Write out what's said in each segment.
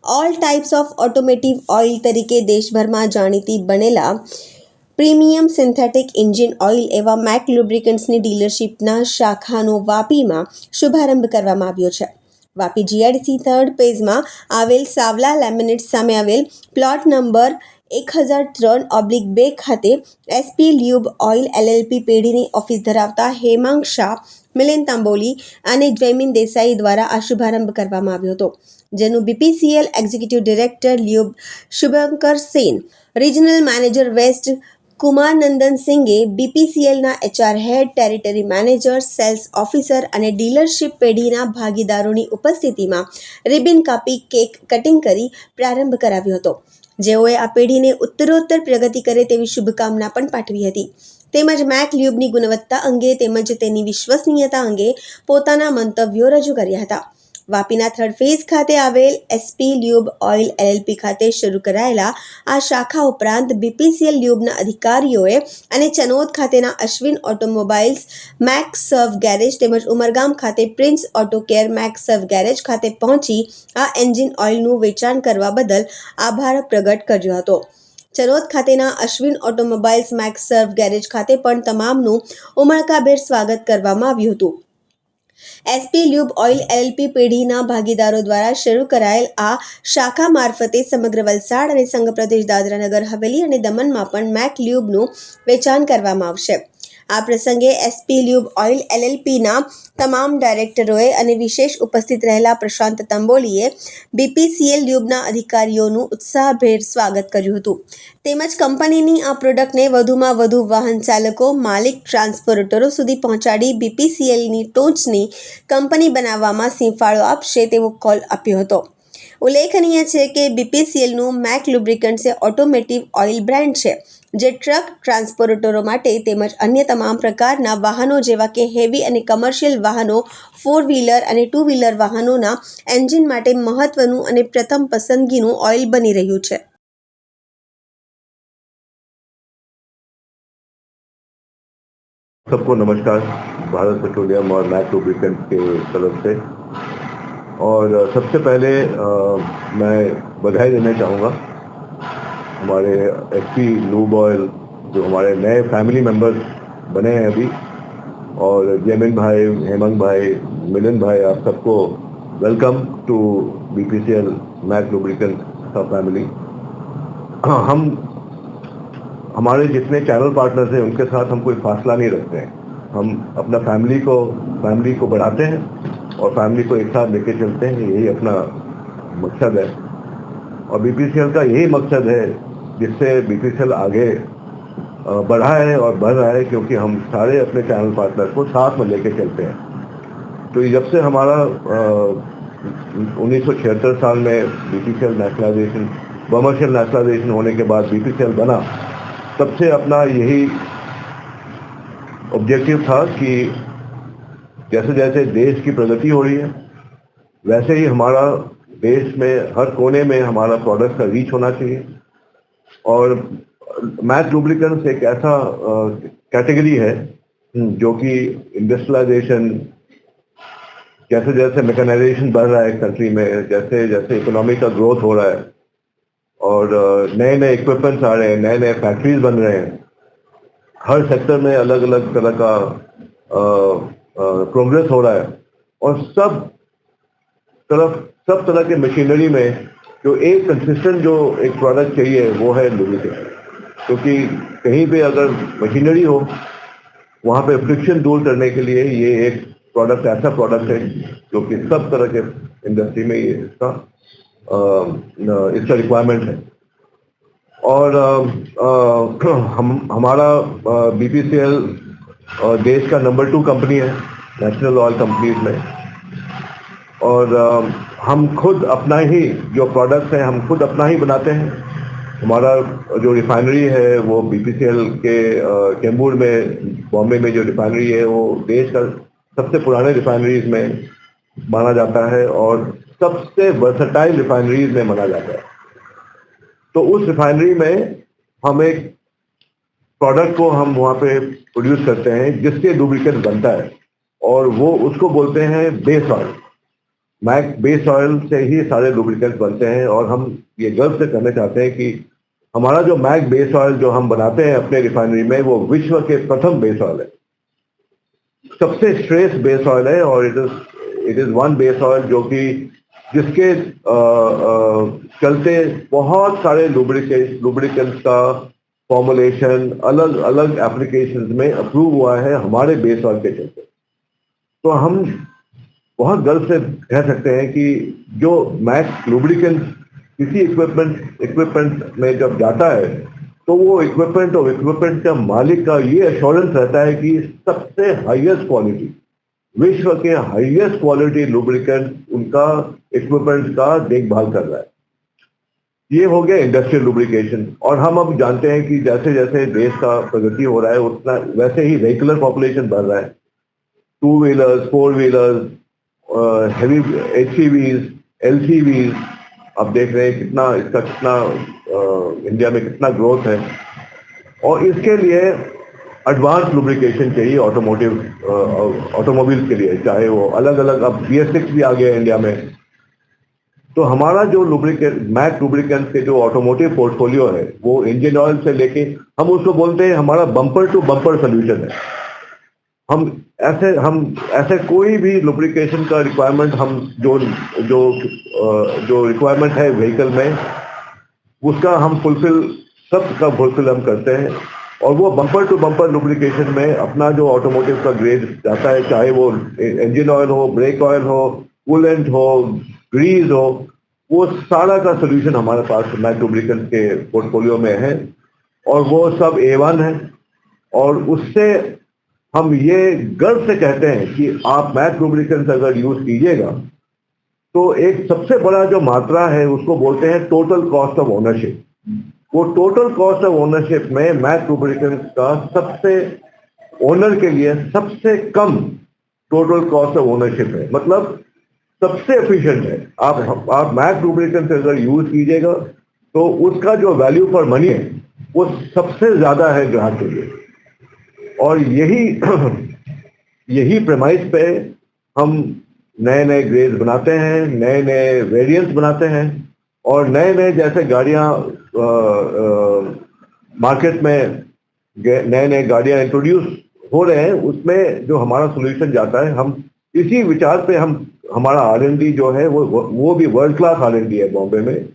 All types of automotive oil તરીકે દેશભરમાં જાણીતી બનેલા પ્રીમિયમ સિન્થેટિક એન્જિન ઓઇલ એવા મેક લ્યુબ્રિકન્ટ્સની ડીલરશીપના શાખાનો વાપીમાં શુભારંભ કરવામાં આવ્યો છે. વાપી જીઆઈડીસી 3rd ફેઝમાં આવેલ સાવલા લેમિનેટ્સ સામે આવેલ પ્લોટ નંબર 1003/2 ખાતે એસપી લ્યુબ ઓઇલ એલએલપી પેઢીની ઓફિસ ધરાવતા હેમાંગ શાહ, મિલિંદ તાંબોલી અને જયમીન દેસાઈ દ્વારા આ શુભારંભ કરવામાં આવ્યો હતો, જેનું BPCL executive director lube Shubhankar Sen, regional manager west Kumarnandan સિંઘે, બીપીસીએલના HR head, territory manager, sales officer અને ડીલરશીપ પેઢીના ભાગીદારોની ઉપસ્થિતિમાં રિબિન કાપી કેક કટિંગ કરી પ્રારંભ કરાવ્યો હતો, જેઓએ આ પેઢીને ઉત્તરોત્તર પ્રગતિ કરે તેવી શુભકામના પણ પાઠવી હતી, તેમજ મેક લ્યુબની ગુણવત્તા અંગે તેમજ તેની વિશ્વસનીયતા અંગે પોતાના મંતવ્યો રજૂ કર્યા હતા. વાપીના 3rd ફેઝ ખાતે આવેલ એસપી લ્યુબ ઓઇલ એલએલપી ખાતે શરૂ કરાયેલા આ શાખા ઉપરાંત બીપીસીએલ લ્યુબના અધિકારીઓએ અને ચનોદ ખાતેના અશ્વિન ઓટોમોબાઇલ્સ મેક સર્વ ગેરેજ તેમજ ઉમરગામ ખાતે પ્રિન્સ ઓટો કેર મેક સર્વ ગેરેજ ખાતે પહોંચી આ એન્જિન ઓઇલનું વેચાણ કરવા બદલ આભાર પ્રગટ કર્યો હતો. ચનોદ ખાતેના અશ્વિન ઓટોમોબાઇલ્સ મેક સર્વ ગેરેજ ખાતે પણ તમામનું ઉમળકાભેર સ્વાગત કરવામાં આવ્યું હતું. એસપી લ્યુબ ઓઇલ એલએલપી પેઢીના ભાગીદારો દ્વારા શરૂ કરાયેલ આ શાખા મારફતે સમગ્ર વલસાડ અને સંઘ પ્રદેશ દાદરા નગર હવેલી અને દમણમાં પણ મેક લ્યુબનું વેચાણ કરવામાં આવશે. આ પ્રસંગે એસપી લ્યુબ ઓઇલ એલએલપીના તમામ ડાયરેક્ટરોએ અને વિશેષ ઉપસ્થિત રહેલા પ્રશાંત તંબોલીએ બીપીસીએલ લ્યુબના અધિકારીઓનું ઉત્સાહભેર સ્વાગત કર્યું હતું, તેમજ કંપનીની આ પ્રોડક્ટને વધુમાં વધુ વાહન ચાલકો, માલિક, ટ્રાન્સપોર્ટરો સુધી પહોંચાડી બીપીસીએલની ટોચની કંપની બનાવવામાં સિંહફાળો આપશે તેવો કોલ આપ્યો હતો. ઉલ્લેખનીય છે કે બીપીસીએલનું મેક લ્યુબ્રિકન્ટ્સ એ ઓટોમેટિવ ઓઇલ બ્રાન્ડ છે, જે ટ્રક, ટ્રાન્સપોર્ટરો માટે તેમજ અન્ય તમામ પ્રકારના વાહનો જેવા કે હેવી અને કમર્શિયલ વાહનો, 4વ્હીલર અને 2વ્હીલર વાહનોના એન્જિન માટે મહત્વનું અને પ્રથમ પસંદગીનું ઓઇલ બની રહ્યું છે. सबको नमस्कार भारत पेट्रोलियम और मैक लुब्रिकेंट्स के तरफ से। और सबसे पहले मैं बधाई देना चाहूँगा हमारे एसपी लूब ऑयल जो हमारे नए फैमिली मेंबर्स बने हैं अभी, और जयमीन भाई, हेमंग भाई, मिलिंद भाई, आप सबको welcome to BPCL Mak lubricants का फैमिली। हम हमारे जितने चैनल पार्टनर्स हैं उनके साथ हम कोई फासला नहीं रखते हैं। हम अपना फैमिली को बढ़ाते हैं और फैमिली को एक साथ लेके चलते हैं, यही अपना मकसद है। और बीपीसीएल का यही मकसद है जिससे बीपीसीएल आगे बढ़ा है और बढ़ रहा है, क्योंकि हम सारे अपने चैनल पार्टनर को साथ में लेके चलते हैं। तो जब से हमारा 1976 साल में बीपीसीएल नेशनलाइजेशन, कमर्शियल नेशनलाइजेशन होने के बाद बीपीसीएल बना, तब से अपना यही ऑब्जेक्टिव था कि जैसे जैसे देश की प्रगति हो रही है वैसे ही हमारा देश में हर कोने में हमारा प्रोडक्ट का रीच होना चाहिए। और मैक लुब्रिकेंट्स एक ऐसा कैटेगरी है जो कि इंडस्ट्रियलाइजेशन, जैसे जैसे मैकेनाइजेशन बढ़ रहा है कंट्री में, जैसे जैसे इकोनॉमी का ग्रोथ हो रहा है और नए नए इक्विपमेंट्स आ रहे हैं, नए नए फैक्ट्रीज बन रहे हैं, हर सेक्टर में अलग अलग तरह का प्रोग्रेस हो रहा है, और सब तरह के मशीनरी में जो एक कंसिस्टेंट जो एक प्रोडक्ट चाहिए वो है लुब्रिकेंट। क्योंकि कहीं पे अगर मशीनरी हो वहाँ पे फ्रिक्शन दूर करने के लिए ये एक प्रोडक्ट ऐसा प्रोडक्ट है जो कि सब तरह के इंडस्ट्री में ये इसका रिक्वायरमेंट है। और हमारा बीपीसीएल देश का नंबर 2 कंपनी है नेशनल ऑयल कंपनीज में, और हम खुद अपना ही जो प्रोडक्ट्स हैं हम खुद अपना ही बनाते हैं। हमारा जो रिफाइनरी है वो बीपीसीएल के चेंबूर में, बॉम्बे में जो रिफाइनरी है वो देश का सबसे पुराने रिफाइनरीज में माना जाता है और सबसे वर्सटाइल रिफाइनरीज में माना जाता है। तो उस रिफाइनरी में हम एक प्रोडक्ट को हम वहाँ पे प्रोड्यूस करते हैं जिससे लुब्रिकेंट बनता है, और वो उसको बोलते हैं base oil. Mak base oil से ही सारे लुब्रिकेंट्स बनते हैं और हम ये गर्व से कहना चाहते हैं कि हमारा जो मैक बेस ऑयल जो हम बनाते हैं अपने रिफाइनरी में वो विश्व के प्रथम बेस ऑयल है, सबसे श्रेष्ठ बेस ऑयल है और it is one base oil जो कि जिसके चलते बहुत सारे लुब्रिकेंट्स का फॉर्मुलेशन अलग अलग एप्लीकेशंस में अप्रूव हुआ है हमारे बेस ऑयल के चलते। तो हम बहुत गर्व से कह सकते हैं कि जो मैक लुब्रिकेंट किसी इक्विपमेंट में जब जाता है तो वो इक्विपमेंट का मालिक का ये एश्योरेंस रहता है कि सबसे हाईएस्ट क्वालिटी, विश्व के हाईएस्ट क्वालिटी लुब्रिकेंट उनका इक्विपमेंट का देखभाल कर रहा है। ये हो गया इंडस्ट्रियल लुब्रिकेशन। और हम अब जानते हैं कि जैसे जैसे देश का प्रगति हो रहा है उतना वैसे ही व्हीकलर पॉपुलेशन बढ़ रहा है, 2 wheelers, 4 wheelers, heavy HCVs, LCVs, आप देख रहे हैं कितना इंडिया में कितना ग्रोथ है। और इसके लिए एडवांस लुब्रिकेशन चाहिए ऑटोमोबाइल्स के लिए, चाहे वो अलग अलग, अब BS6 भी आ गया इंडिया में। तो हमारा जो मैक लुब्रिकेंट्स के जो ऑटोमोटिव पोर्टफोलियो है वो इंजन ऑयल से लेके हम उसको बोलते हैं हमारा बम्पर टू बम्पर सोल्यूशन है। हम ऐसे कोई भी लुब्रिकेशन का रिक्वायरमेंट हम जो रिक्वायरमेंट है व्हीकल में उसका हम फुलफिल हम करते हैं। और वो बम्पर टू बम्पर लुब्रिकेशन में अपना जो ऑटोमोटिव का ग्रेड जाता है, चाहे वो इंजन ऑयल हो, ब्रेक ऑयल हो, कूलेंट हो, ग्रीस हो, वो सारा का सोल्यूशन हमारे पास मैक लुब्रिकेंट के पोर्टफोलियो में है और वो सब A1 है। और उससे हम ये गर्व से कहते हैं कि आप मैक लुब्रिकेंट्स अगर यूज कीजिएगा तो एक सबसे बड़ा जो मात्रा है उसको बोलते हैं टोटल कॉस्ट ऑफ ओनरशिप। वो टोटल कॉस्ट ऑफ ओनरशिप में मैक लुब्रिकेंट्स का सबसे ओनर के लिए सबसे कम टोटल कॉस्ट ऑफ ओनरशिप है, मतलब सबसे एफिशिएंट है। आप मैक लुब्रिकेंट्स अगर यूज कीजिएगा तो उसका जो वैल्यू फॉर मनी है वो सबसे ज्यादा है ग्राहक के लिए। और यही प्रेमाइस पे हम नए नए ग्रेड्स बनाते हैं, नए नए वेरिएंट्स बनाते हैं और नए नए जैसे गाड़ियां मार्केट में नए नए गाड़ियां इंट्रोड्यूस हो रहे हैं, उसमें जो हमारा सोल्यूशन जाता है, हम इसी विचार पे हमारा R&D जो है वो भी वर्ल्ड क्लास R&D है बॉम्बे में।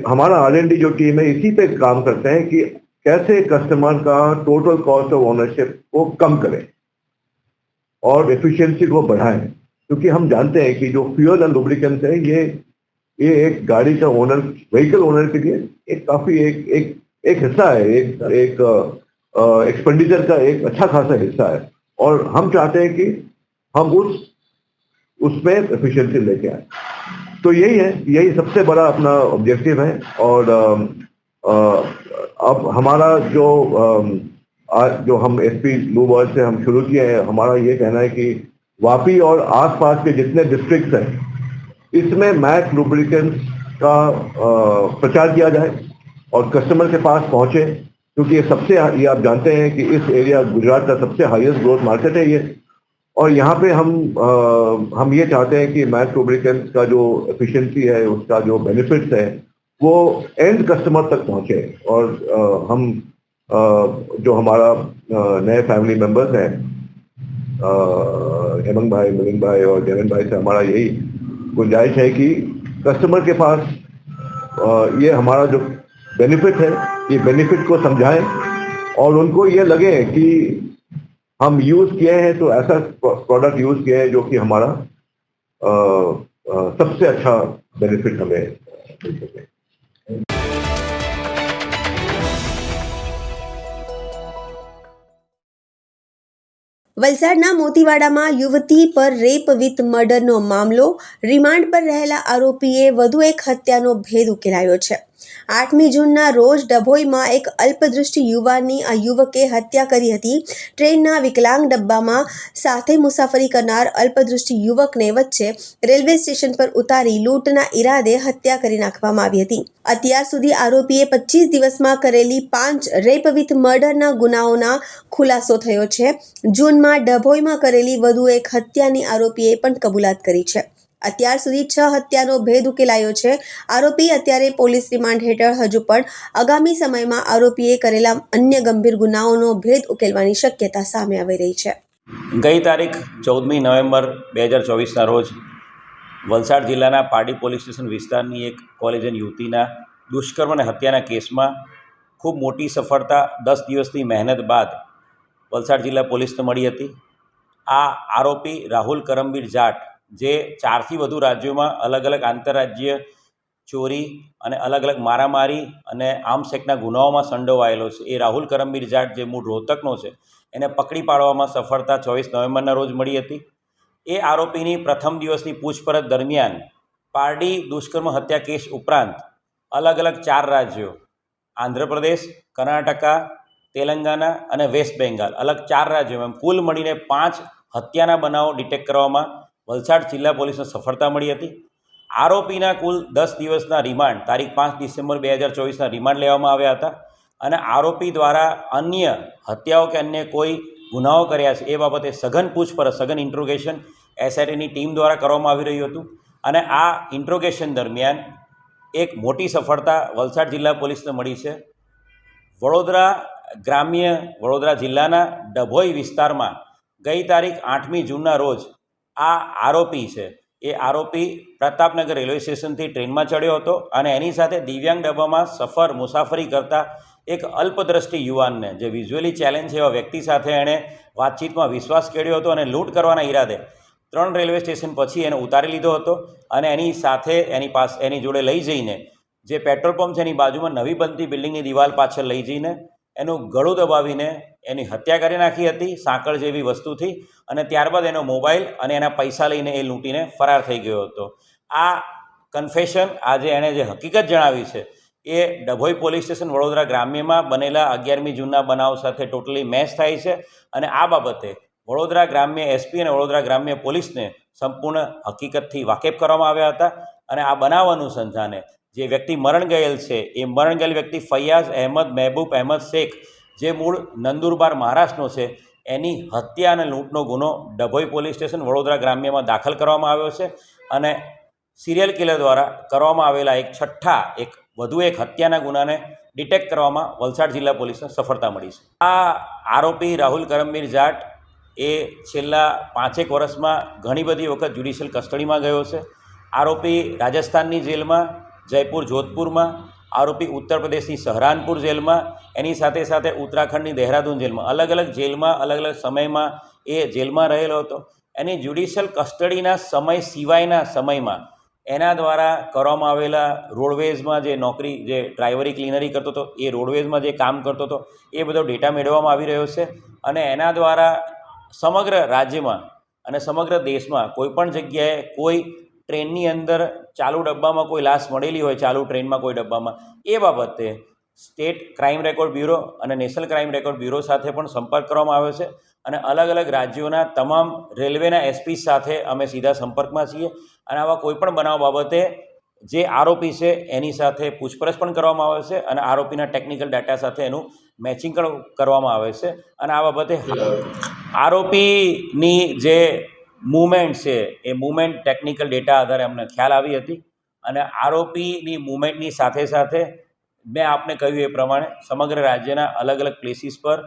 हमारा R&D जो टीम है इसी पे काम करते हैं कि कैसे कस्टमर का टोटल कॉस्ट ऑफ ओनरशिप को कम करें और एफिशिएंसी को बढ़ाएं। क्योंकि हम जानते हैं कि जो फ्यूल एंड लुब्रिकेंट्स है ये एक गाड़ी का ओनर, व्हीकल ओनर के लिए एक काफी एक हिस्सा है, एक एक्सपेंडिचर का एक अच्छा खासा हिस्सा है। और हम चाहते हैं कि हम उसमें एफिशिएंसी लेके आए। तो यही सबसे बड़ा अपना ऑब्जेक्टिव है। और अब हमारा जो हम SP लूब ऑयल से हम शुरू किए हैं, हमारा ये कहना है कि वापी और आसपास के जितने डिस्ट्रिक्ट्स हैं इसमें मैक लुब्रिकेंट्स का प्रचार किया जाए और कस्टमर के पास पहुंचे। क्योंकि ये आप जानते हैं कि इस एरिया गुजरात का सबसे हाईएस्ट ग्रोथ मार्केट है ये। और यहाँ पे हम ये चाहते हैं कि मैक लुब्रिकेंट्स का जो एफिशिएंसी है, उसका जो बेनिफिट्स है वो एंड कस्टमर तक पहुंचे। और हम जो हमारा नए फैमिली मेंबर्स हैं, हेमंत भाई, मिलिंद भाई और जयन भाई से हमारा यही गुंजाइश है कि कस्टमर के पास ये हमारा जो बेनिफिट है, ये बेनिफिट को समझाएं और उनको ये लगे कि हम यूज किए हैं तो ऐसा प्रोडक्ट यूज किए हैं जो कि हमारा सबसे अच्छा बेनिफिट हमें मिल सके। વલસાડના મોતીવાડામાં યુવતી પર રેપ વિથ મર્ડરનો મામલો, રિમાન્ડ પર રહેલા આરોપીએ વધુ એક હત્યાનો ભેદ ઉકેલાયો છે। 8મી જૂનના રોજ ડભોઈમાં એક અલ્પદૃષ્ટિ યુવાનની આ યુવકે હત્યા કરી હતી। ટ્રેનના વિકલાંગ ડબ્બામાં સાથે મુસાફરી કરનાર અલ્પદૃષ્ટિ યુવકને વચ્ચે રેલવે સ્ટેશન પર ઉતારી લૂંટના ઈરાદે હત્યા કરી નાખવામાં આવી હતી। અત્યાર સુધી આરોપીએ 25 દિવસમાં કરેલી 5 રેપ વિથ મર્ડરના ગુનાઓના ખુલાસો થયો છે। જૂનમાં ડભોઈમાં કરેલી વધુ એક હત્યાની આરોપીએ પણ કબૂલાત કરી છે। અત્યાર સુધી 6 હત્યાનો ભેદ ઉકેલાયો છે. આરોપી અત્યારે પોલીસ રિમાન્ડ હેઠળ હજુ પણ આગામી સમયમાં આરોપીએ કરેલા અન્ય ગંભીર ગુનાઓનો ભેદ ઉકેલવાની શક્યતા સામે આવી રહી છે. ગઈ તારીખ 14મી નવેમ્બર 2024ના રોજ વલસાડ જિલ્લાના પારડી પોલીસ સ્ટેશન વિસ્તારની એક કોલેજિયન યુવતીના દુષ્કર્મ અને હત્યાના કેસમાં ખૂબ મોટી સફળતા 10 દિવસની મહેનત બાદ વલસાડ જિલ્લા પોલીસને મળી હતી. આ આરોપી રાહુલ કરમબીર જાટ, જે 4થી વધુ રાજ્યોમાં અલગ અલગ આંતરરાજ્ય ચોરી અને અલગ અલગ મારામારી અને આર્મ્સ એક્ટના ગુનાઓમાં સંડોવાયેલો છે, એ રાહુલ કરમબીર જાટ, જે મૂળ રોહતકનો છે, એને પકડી પાડવામાં સફળતા 24 નવેમ્બરના રોજ મળી હતી. એ આરોપીની પ્રથમ દિવસની પૂછપરછ દરમિયાન પારડી દુષ્કર્મ હત્યા કેસ ઉપરાંત અલગ અલગ 4 રાજ્યો આંધ્રપ્રદેશ, કર્ણાટકા, તેલંગાના અને વેસ્ટ બેંગાલ, અલગ 4 રાજ્યોમાં કુલ મળીને 5 હત્યાના બનાવો ડિટેક્ટ કરવામાં વલસાડ જિલ્લા પોલીસને સફળતા મળી હતી. આરોપીના કુલ 10 દિવસના રિમાન્ડ તારીખ 5 ડિસેમ્બર 2024ના રિમાન્ડ લેવામાં આવ્યા હતા અને આરોપી દ્વારા અન્ય હત્યાઓ કે અન્ય કોઈ ગુનાઓ કર્યા છે એ બાબતે સઘન પૂછપરછ, સઘન ઇન્ટ્રોગેશન એસઆઈટીની ટીમ દ્વારા કરવામાં આવી રહ્યું હતું અને આ ઇન્ટ્રોગેશન દરમિયાન એક મોટી સફળતા વલસાડ જિલ્લા પોલીસને મળી છે. વડોદરા જિલ્લાના ડભોઈ વિસ્તારમાં ગઈ તારીખ 8મી જૂનના રોજ આ આરોપી છે, એ આરોપી પ્રતાપનગર રેલવે સ્ટેશનથી ટ્રેનમાં ચડ્યો હતો અને એની સાથે દિવ્યાંગ ડબ્બામાં મુસાફરી કરતા એક અલ્પદ્રષ્ટિ યુવાનને, જે વિઝ્યુઅલી ચેલેન્જ છે એવા વ્યક્તિ સાથે એણે વાતચીતમાં વિશ્વાસ કર્યો હતો અને લૂંટ કરવાના ઈરાદે 3 રેલવે સ્ટેશન પછી એને ઉતારી લીધો હતો અને એની સાથે એની જોડે લઈ જઈને જે પેટ્રોલ પંપ છે એની બાજુમાં નવી બનતી બિલ્ડિંગની દિવાલ પાછળ લઈ જઈને એનું ગળું દબાવીને એની હત્યા કરી નાખી હતી સાંકળ જેવી વસ્તુથી, અને ત્યારબાદ એનો મોબાઈલ અને એના પૈસા લઈને એ લૂંટીને ફરાર થઈ ગયો હતો. આ કન્ફેશન, આજે એણે જે હકીકત જણાવી છે, એ ડભોઈ પોલીસ સ્ટેશન વડોદરા ગ્રામ્યમાં બનેલા 11મી જૂનના બનાવ સાથે ટોટલી મેચ થાય છે અને આ બાબતે વડોદરા ગ્રામ્ય એસપી અને વડોદરા ગ્રામ્ય પોલીસને સંપૂર્ણ હકીકતથી વાકેફ કરવામાં આવ્યા હતા અને આ બનાવ અનુસંધાને જે વ્યક્તિ મરણ ગયેલ છે, એ મરણ ગયેલ વ્યક્તિ ફૈયાઝ અહેમદ મહેબૂબ અહેમદ શેખ, જે મૂળ નંદુરબાર મહારાષ્ટ્રનો છે, એની હત્યા અને લૂંટનો ગુનો ડભોઈ પોલીસ સ્ટેશન વડોદરા ગ્રામ્યમાં દાખલ કરવામાં આવ્યો છે અને સિરિયલ કિલર દ્વારા કરવામાં આવેલા વધુ એક હત્યાના ગુનાને ડિટેક્ટ કરવામાં વલસાડ જિલ્લા પોલીસને સફળતા મળી છે. આ આરોપી રાહુલ કરમબીર જાટ એ છેલ્લા 5 વર્ષમાં ઘણી બધી વખત જ્યુડિશિયલ કસ્ટડીમાં ગયો છે. આરોપી રાજસ્થાનની જેલમાં, જયપુર જોધપુરમાં, આરોપી ઉત્તર પ્રદેશની સહરાનપુર જેલમાં, એની સાથે સાથે ઉત્તરાખંડની દહેરાદૂન જેલમાં, અલગ અલગ જેલમાં અલગ અલગ સમયમાં એ જેલમાં રહેલો હતો. એની જ્યુડિશિયલ કસ્ટડીના સમય સિવાયના સમયમાં એના દ્વારા કરવામાં આવેલા રોડવેઝમાં જે નોકરી, જે ડ્રાઈવરી ક્લીનરી કરતો હતો, એ રોડવેઝમાં જે કામ કરતો હતો, એ બધો ડેટા મેળવવામાં આવી રહ્યો છે અને એના દ્વારા સમગ્ર રાજ્યમાં અને સમગ્ર દેશમાં કોઈપણ જગ્યાએ કોઈ ટ્રેનની અંદર ચાલુ ડબ્બામાં કોઈ લાશ મળેલી હોય, ચાલુ ટ્રેનમાં કોઈ ડબ્બામાં, એ બાબતે સ્ટેટ ક્રાઇમ રેકોર્ડ બ્યુરો અને નેશનલ ક્રાઇમ રેકોર્ડ બ્યુરો સાથે પણ સંપર્ક કરવામાં આવ્યો છે અને અલગ અલગ રાજ્યોના તમામ રેલવેના એસપી સાથે અમે સીધા સંપર્કમાં છીએ અને આવા કોઈપણ બનાવ બાબતે જે આરોપી છે એની સાથે પૂછપરછ પણ કરવામાં આવે છે અને આરોપીના ટેકનિકલ ડેટા સાથે એનું મેચિંગ કરવામાં આવે છે અને આ બાબતે આરોપીની જે મૂવમેન્ટ છે એ મૂવમેન્ટ ટેકનિકલ ડેટા આધારે અમને ખ્યાલ આવી હતી અને આરોપીની મૂવમેન્ટની સાથે સાથે મેં આપને કહ્યું એ પ્રમાણે સમગ્ર રાજ્યના અલગ અલગ પ્લેસીસ પર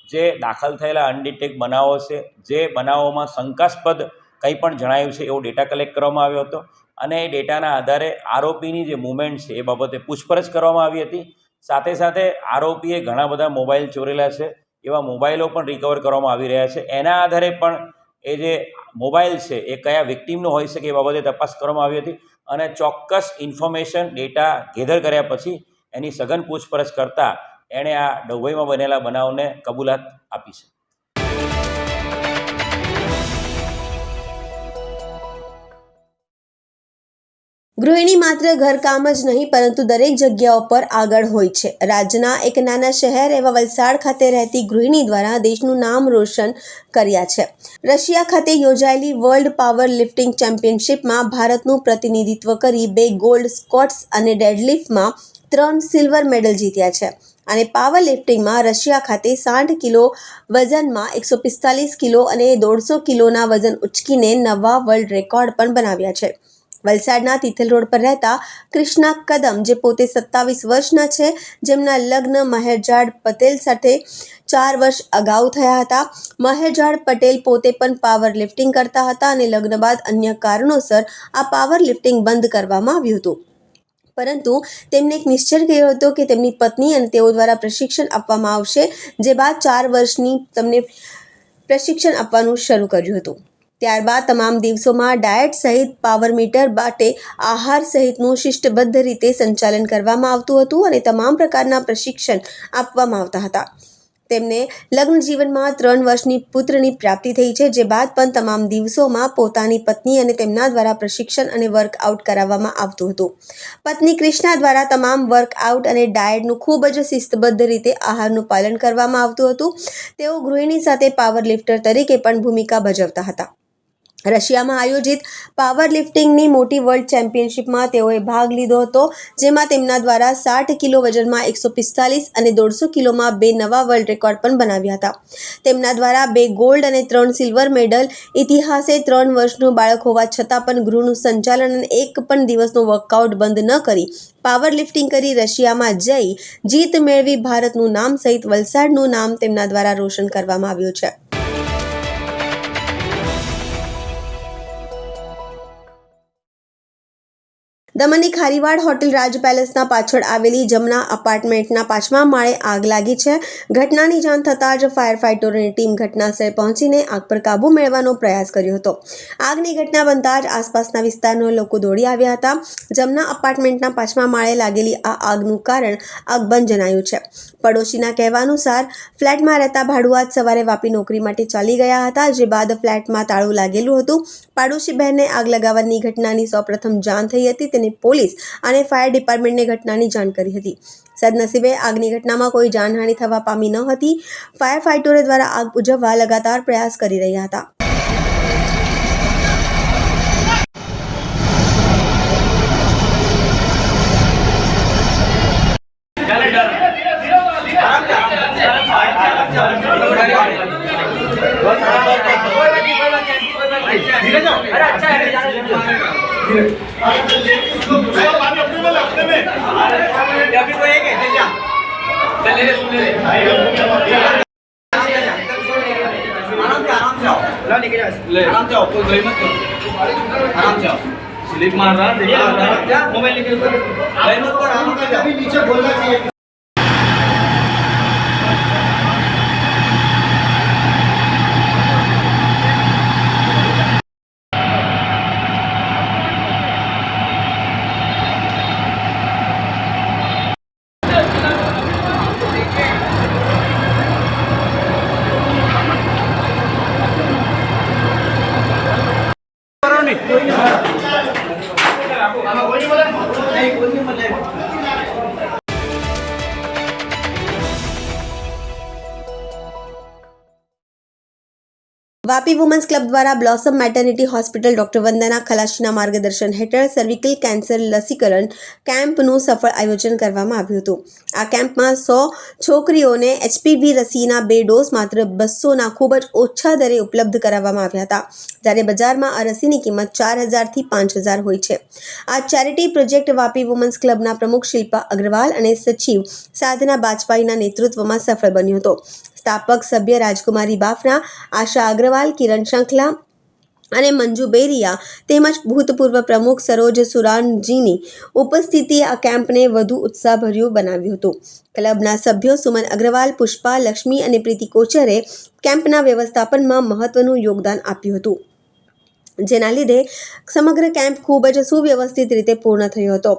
જે દાખલ થયેલા અનડિટેક્ટ બનાવો છે, જે બનાવોમાં શંકાસ્પદ કંઈ પણ જણાયું છે એવો ડેટા કલેક્ટ કરવામાં આવ્યો હતો અને એ ડેટાના આધારે આરોપીની જે મૂવમેન્ટ છે એ બાબતે પૂછપરછ કરવામાં આવી હતી. સાથે સાથે આરોપીએ ઘણા બધા મોબાઈલ ચોરેલા છે, એવા મોબાઈલો પણ રિકવર કરવામાં આવી રહ્યા છે. એના આધારે પણ એ જે મોબાઈલ છે એ કયા વિક્ટીમનો હોઈ શકે એ બાબતે તપાસ કરવામાં આવી હતી અને ચોક્કસ ઇન્ફોર્મેશન ડેટા ગેધર કર્યા પછી એની સઘન પૂછપરછ કરતાં એણે આ ડભોઈમાં બનેલા બનાવને કબૂલાત આપી છે. ગૃહિણી માત્ર ઘરકામ જ નહીં પરંતુ દરેક જગ્યાઓ પર આગળ હોય છે. રાજ્યના એક નાના શહેર એવા વલસાડ ખાતે રહેતી ગૃહિણી દ્વારા દેશનું નામ રોશન કર્યા છે. રશિયા ખાતે યોજાયેલી વર્લ્ડ પાવર લિફ્ટિંગ ચેમ્પિયનશિપમાં ભારતનું પ્રતિનિધિત્વ કરી 2 ગોલ્ડ સ્કોટ્સ અને ડેડલિફ્ટમાં 3 સિલ્વર મેડલ જીત્યા છે. અને પાવર લિફ્ટિંગમાં રશિયા ખાતે 60 કિલો વજનમાં 145 કિલો અને 150 કિલોના વજન ઉચકીને નવા વર્લ્ડ રેકોર્ડ પણ બનાવ્યા છે. વલસાડના તિથલ રોડ પર રહેતા કૃષ્ણા કદમ, જે પોતે 27 વર્ષના છે, જેમના લગ્ન મહેરજાડ પટેલ સાથે 4 વર્ષ અગાઉ થયા હતા. મહેરજાડ પટેલ પોતે પણ પાવર લિફ્ટિંગ કરતા હતા અને લગ્ન બાદ અન્ય કારણોસર આ પાવર લિફ્ટિંગ બંધ કરવામાં આવ્યું હતું. પરંતુ તેમને એક નિશ્ચય કર્યો હતો કે તેમની પત્ની અને તેઓ દ્વારા પ્રશિક્ષણ આપવામાં આવશે, જે બાદ 4 વર્ષની તેમને પ્રશિક્ષણ આપવાનું શરૂ કર્યું હતું. ત્યારબાદ તમામ દિવસોમાં ડાયટ સહિત પાવર મીટર માટે આહાર સહિતનું શિસ્તબદ્ધ રીતે સંચાલન કરવામાં આવતું હતું અને તમામ પ્રકારના પ્રશિક્ષણ આપવામાં આવતા હતા. તેમને લગ્ન જીવનમાં 3 વર્ષની પુત્રની પ્રાપ્તિ થઈ છે, જે બાદ પણ તમામ દિવસોમાં પોતાની પત્ની અને તેમના દ્વારા પ્રશિક્ષણ અને વર્કઆઉટ કરાવવામાં આવતું હતું. પત્ની કૃષ્ણા દ્વારા તમામ વર્કઆઉટ અને ડાયટનું ખૂબ જ શિસ્તબદ્ધ રીતે આહારનું પાલન કરવામાં આવતું હતું. તેઓ ગૃહિણી સાથે પાવર લિફ્ટર તરીકે પણ ભૂમિકા ભજવતા હતા. રશિયામાં આયોજિત પાવર લિફ્ટિંગની મોટી વર્લ્ડ ચેમ્પિયનશિપમાં તેઓએ ભાગ લીધો હતો, જેમાં તેમના દ્વારા 60 કિલો વજનમાં 145 અને 150 કિલોમાં 2 નવા વર્લ્ડ રેકોર્ડ પણ બનાવ્યા હતા. તેમના દ્વારા 2 ગોલ્ડ અને 3 સિલ્વર મેડલ. ઇતિહાસે 3 વર્ષનું બાળક હોવા છતાં પણ ગૃહનું સંચાલન અને એક પણ દિવસનો વર્કઆઉટ બંધ ન કરી પાવર લિફ્ટિંગ કરી રશિયામાં જઈ જીત મેળવી ભારતનું નામ સહિત વલસાડનું નામ તેમના દ્વારા રોશન કરવામાં આવ્યું છે. દમણની ખારીવાડ હોટેલ રાજ પેલેસના પાછળ આવેલી જમના અપાર્ટમેન્ટના 5મા માળે આગ લાગી છે. ઘટનાની જાણ થતાં જ ફાયર ફાઇટરોની ટીમ ઘટનાસ્થળે પહોંચીને આગ પર કાબૂ મેળવવાનો પ્રયાસ કર્યો હતો. આગની ઘટના બનતા જ આસપાસના વિસ્તારના લોકો દોડી આવ્યા હતા. જમના અપાર્ટમેન્ટના 5મા માળે લાગેલી આ આગનું કારણ અકબંધ જણાયું છે. પડોશીના કહેવાનુસાર ફ્લેટમાં રહેતા ભાડુઆત સવારે વાપી નોકરી માટે ચાલી ગયા હતા, જે બાદ ફ્લેટમાં તાળું લાગેલું હતું. પાડોશી બહેનને આગ લાગવાની ઘટનાની સૌપ્રથમ જાણ થઈ હતી. તેને પોલીસ અને ફાયર ડિપાર્ટમેન્ટને ઘટનાની જાણ કરી હતી. સદનસીબે આગની ઘટનામાં કોઈ જાનહાનિ થવા પામી ન હતી. ફાયર ફાઇટરો દ્વારા આગ બુઝાવવા લગાતાર પ્રયાસ કરી રહ્યા હતા. अभी तो एक है चल जा चल ले सुन ले आराम से आओ ला लेके जा ले आराम से आओ कोई गई मत करो आराम से आओ स्लिप मार रहा देखा मोबाइल लेके ऊपर गई मत कर आराम से अभी नीचे बोलना चाहिए. વાપી વુમન્સ ક્લબ દ્વારા બ્લોસમ મેટર્નિટી હોસ્પિટલ ડોક્ટર વંદના ખલાસીના માર્ગદર્શન હેઠળ સર્વિકલ કેન્સર લસીકરણ કેમ્પનું સફળ આયોજન કરવામાં આવ્યું હતું. આ કેમ્પમાં 100 છોકરીઓને HPV રસીના 2 ડોઝ માત્ર 200ના ખૂબ જ ઓછા દરે ઉપલબ્ધ કરાવવામાં આવ્યા હતા, જ્યારે બજારમાં આ રસીની કિંમત 4000 થી 5000 હોય છે. આ ચેરિટી પ્રોજેક્ટ વાપી વુમન્સ ક્લબના પ્રમુખ શિલ્પા અગ્રવાલ અને સચિવ સાધના બાજપાઈના નેતૃત્વમાં સફળ બન્યો હતો. સ્થાપક સભ્ય રાજકુમારી બાફના, આશા અગ્રવાલ, કિરણ શંખલા અને મંજુ બેરિયા તેમજ ભૂતપૂર્વ પ્રમુખ સરોજ સુરાનજીની ઉપસ્થિતિએ આ કેમ્પને વધુ ઉત્સાહભર્યું બનાવ્યું હતું. ક્લબના સભ્યો સુમન અગ્રવાલ, પુષ્પા, લક્ષ્મી અને પ્રીતિ કોચરે કેમ્પના વ્યવસ્થાપનમાં મહત્વનું યોગદાન આપ્યું હતું. જેના લીધે સમગ્ર કેમ્પ ખૂબ જ સુવ્યવસ્થિત રીતે પૂર્ણ થયો હતો.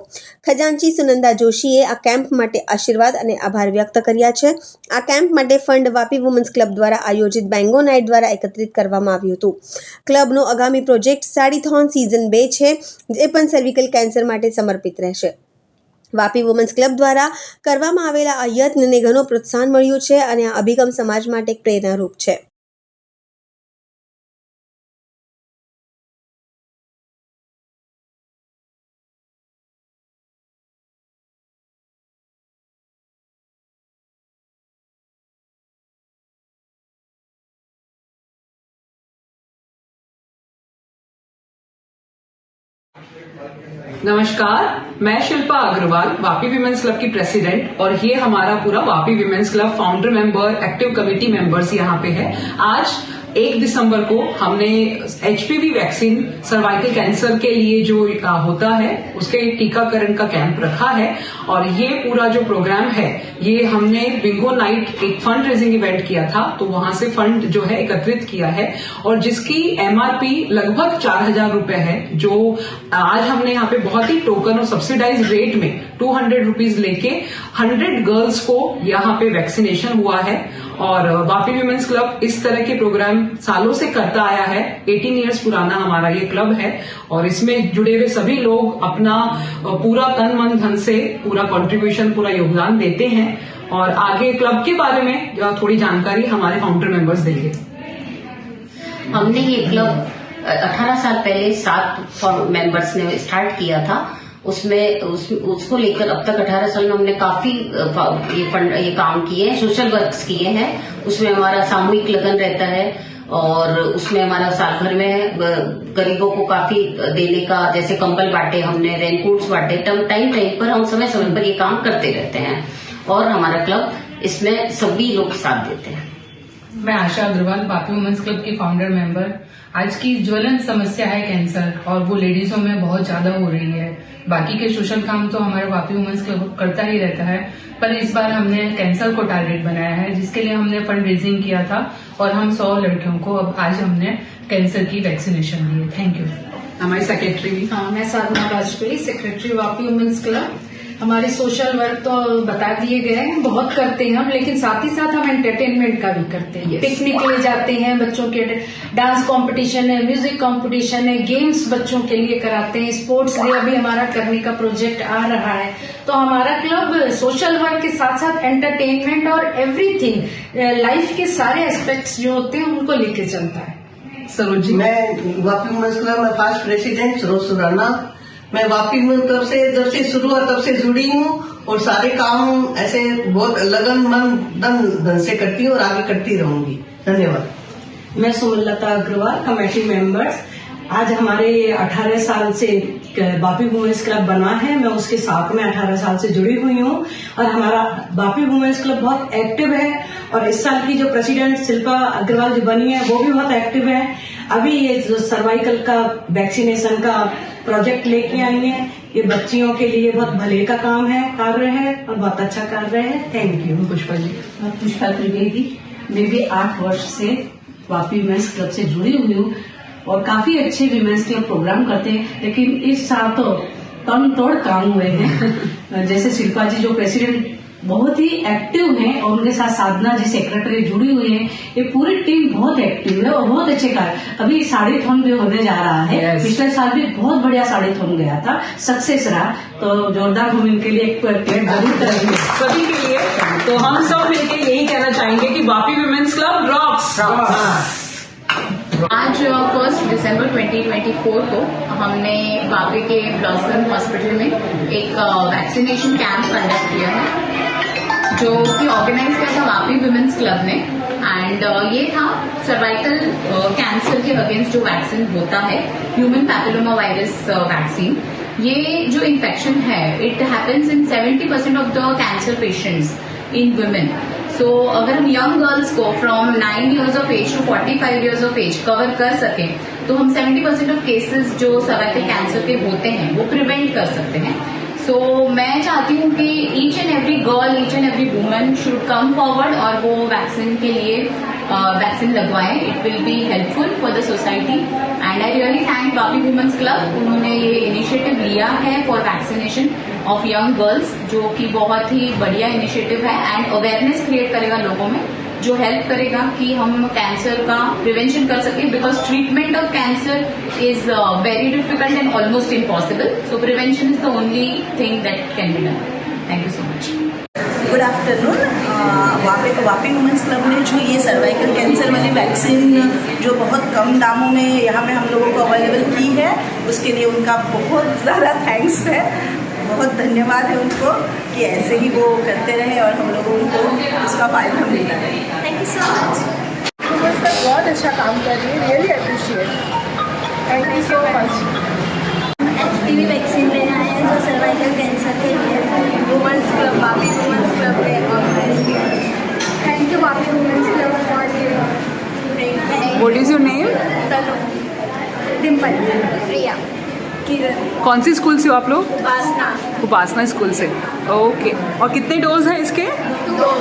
ખજાનચી સુનંદા જોશીએ આ કેમ્પ માટે આશીર્વાદ અને આભાર વ્યક્ત કર્યા છે. આ કેમ્પ માટે ફંડ વાપી વુમન્સ ક્લબ દ્વારા આયોજિત બેંગો નાઇટ દ્વારા એકત્રિત કરવામાં આવ્યું હતું. ક્લબનો આગામી પ્રોજેક્ટ સાડીથોન સિઝન 2 છે, જે પણ સર્વિકલ કેન્સર માટે સમર્પિત રહેશે. વાપી વુમન્સ ક્લબ દ્વારા કરવામાં આવેલા આ યત્નને ઘણું પ્રોત્સાહન મળ્યું છે અને આ અભિગમ સમાજ માટે એક પ્રેરણારૂપ છે. नमस्कार, मैं शिल्पा अग्रवाल, वापी विमेंस क्लब की प्रेसिडेंट, और ये हमारा पूरा Vapi women's club founder member, active committee members यहाँ पे है. आज 1 दिसंबर को हमने एचपीवी वैक्सीन सर्वाइकल कैंसर के लिए जो होता है उसके टीकाकरण का कैंप रखा है. और ये पूरा जो प्रोग्राम है ये हमने बिंगो नाइट एक फंड रेजिंग इवेंट किया था, तो वहां से फंड जो है एकत्रित किया है और जिसकी एमआरपी लगभग 4,000 रुपए है, जो आज हमने यहाँ पे बहुत ही टोकन और सब्सिडाइज रेट में 200 रुपीज लेके 100 गर्ल्स को यहाँ पे वैक्सीनेशन हुआ है. और वापी विमेंस क्लब इस तरह के प्रोग्राम सालों से करता आया है. 18 इयर्स पुराना हमारा ये क्लब है और इसमें जुड़े हुए सभी लोग अपना पूरा तन मन धन से पूरा कंट्रीब्यूशन, पूरा योगदान देते हैं. और आगे क्लब के बारे में थोड़ी जानकारी हमारे फाउंडर मेंबर्स देंगे. हमने ये क्लब 18 साल पहले 7 मेंबर्स ने स्टार्ट किया था. उसको लेकर अब तक 18 साल में हमने काफी ये काम किए हैं, सोशल वर्क्स किए हैं. उसमें हमारा सामूहिक लगन रहता है और उसमें हमारा साल भर में गरीबों को काफी देने का, जैसे कंबल बांटे हमने, रेनकोट्स बांटे, टाइम पर हम समय समय पर ये काम करते रहते हैं और हमारा क्लब इसमें सभी लोग साथ देते हैं. मैं आशा अग्रवाल, वापी वुमेन्स क्लब की फाउंडर मेंबर. आज की ज्वलंत समस्या है कैंसर और वो लेडीजों में बहुत ज्यादा हो रही है. बाकी के सोशल काम तो हमारे वापी वुमेन्स क्लब करता ही रहता है, पर इस बार हमने कैंसर को टारगेट बनाया है, जिसके लिए हमने फंड रेजिंग किया था और हम 100 लड़कियों को अब आज हमने कैंसर की वैक्सीनेशन दी है. Thank you. हमारी सेक्रेटरी भी. हाँ, मैं Sadhana Vajpayee, secretary Vapi women's club. हमारे सोशल वर्क तो बता दिए गए हैं, बहुत करते हैं हम, लेकिन साथ ही साथ हम एंटरटेनमेंट का भी करते हैं. पिकनिक ले जाते हैं, बच्चों के डांस कंपटीशन है, म्यूजिक कंपटीशन है, गेम्स बच्चों के लिए कराते हैं, स्पोर्ट्स डे अभी हमारा करने का प्रोजेक्ट आ रहा है. तो हमारा क्लब सोशल वर्क के साथ साथ एंटरटेनमेंट और एवरीथिंग लाइफ के सारे एस्पेक्ट्स जो होते हैं उनको लेके चलता है. सरोज जी. मैं वापी वुमेन्स क्लब में फास्ट प्रेसिडेंट सरोज सुराना. मैं वापी वुमेन्स क्लब से जब से शुरू हुआ तब से जुड़ी हूँ और सारे काम ऐसे बहुत लगन मन धन से करती हूँ और आगे करती रहूंगी. धन्यवाद. मैं सुमलता अग्रवाल, कमेटी मेंबर्स. आज हमारे 18 साल से वापी वुमेन्स क्लब बना है, मैं उसके साथ में 18 साल से जुड़ी हुई हूँ और हमारा वापी वुमेन्स क्लब बहुत एक्टिव है. और इस साल की जो प्रेसिडेंट शिल्पा अग्रवाल जो बनी है वो भी बहुत एक्टिव है. अभी ये जो सर्वाइकल का वैक्सीनेशन का प्रोजेक्ट लेके आई है, ये बच्चियों के लिए बहुत भले का काम है, कार्य है और बहुत अच्छा कार्य है. Thank you. पुष्पा जी. पुष्पा त्रिवेदी. मैं भी 8 वर्ष से वापी विमेंस क्लब से जुड़ी हुई हूँ और काफी अच्छे विमेंस क्लब प्रोग्राम करते हैं, लेकिन इस साल तो तन तोड़ काम हुए हैं. जैसे शिल्पा जी जो प्रेसिडेंट बहुत ही एक्टिव हैं और उनके साथ साधना जी सेक्रेटरी जुड़ी हुई है. ये पूरी टीम बहुत एक्टिव है और बहुत अच्छे कार्य. अभी साड़ीथॉन भी होने जा रहा है. पिछले साल भी बहुत बढ़िया साड़ीथॉन गया था, सक्सेस रहा. तो जोरदार हम इनके लिए एक पेड़ जरूर करेंगे सभी के लिए. तो हम सब मिलकर यही कहना चाहेंगे कि वापी विमेंस क्लब रॉक्स. आज 1 दिसंबर 2024 को हमने वापी के ब्लॉसम हॉस्पिटल में एक वैक्सीनेशन कैंप कंडक्ट किया है, जो कि ऑर्गेनाइज किया था वापी विमेंस क्लब ने. एंड ये था सर्वाइकल कैंसर के अगेंस्ट जो वैक्सीन होता है, ह्यूमन पैपिलोमा वायरस वैक्सीन. ये जो इन्फेक्शन है it happens in 70% of the cancer patients in women. So अगर हम यंग गर्ल्स को from 9 years of age to 45 years of age cover कर सकें तो हम 70% ऑफ केसेस जो सर्वाइकल कैंसर के होते हैं वो प्रिवेंट कर सकते हैं. सो मैं चाहती हूँ कि each and every girl, each and every woman should come forward और वो वैक्सीन के लिए वैक्सीन लगवाएं. It will be helpful for the society and I really thank Vapi women's club. उन्होंने ये इनिशिएटिव लिया है for vaccination of young girls, जो कि बहुत ही बढ़िया इनिशिएटिव है एंड अवेयरनेस क्रिएट करेगा लोगों में, जो हेल्प करेगा कि हम कैंसर का प्रिवेंशन कर सकें, because treatment of cancer is very difficult and almost impossible. So prevention is the only thing that can be done. Thank you so much. Good afternoon. Vapi women's club ने जो ये cervical cancer वाली vaccine जो बहुत कम दामों में यहाँ पे हम लोगों को अवेलेबल की है, उसके लिए उनका बहुत ज़्यादा थैंक्स है. बहुत धन्यवाद है उनको कि ऐसे ही वो करते रहे और हम लोगों को उसका फ़ायदा मिलता है. Thank you so much. Women's club बहुत अच्छा काम कर रही है. Really appreciate. Thank you so much. HPV vaccine लेना है जो सर्वाइकल कैंसर के लिए women's club, Vapi women's club ने ऑर्गेनाइज किया. Thank you Vapi women's club for what is your name? Tanu, Dimple, Priya, Kiran. कौन सी स्कूल से हो आप लोग? उपासना. उपासना स्कूल से. ओके. और कितने डोज हैं इसके? 2.